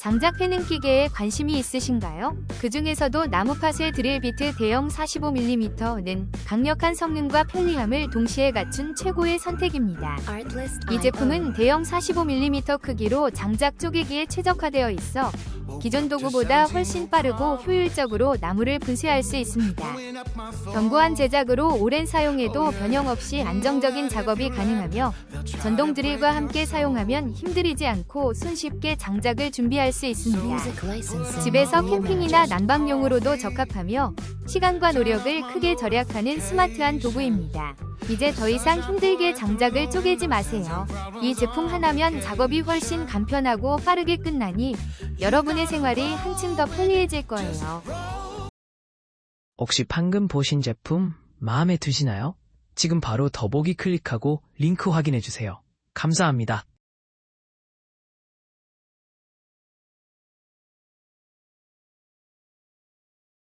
장작 패는 기계에 관심이 있으신가요? 그 중에서도 나무팟의 드릴비트 대형 45mm는 강력한 성능과 편리함을 동시에 갖춘 최고의 선택입니다. 이 제품은 대형 45mm 크기로 장작 쪼개기에 최적화되어 있어 기존 도구보다 훨씬 빠르고 효율적으로 나무를 분쇄할 수 있습니다. 견고한 제작으로 오랜 사용에도 변형 없이 안정적인 작업이 가능하며 전동 드릴과 함께 사용하면 힘들이지 않고 손쉽게 장작을 준비할 수 있습니다. 집에서 캠핑이나 난방용으로도 적합하며 시간과 노력을 크게 절약하는 스마트한 도구입니다. 이제 더 이상 힘들게 장작을 쪼개지 마세요. 이 제품 하나면 작업이 훨씬 간편하고 빠르게 끝나니 여러분의 생활이 한층 더 편리해질 거예요. 혹시 방금 보신 제품 마음에 드시나요? 지금 바로 더보기 클릭하고 링크 확인해주세요. 감사합니다.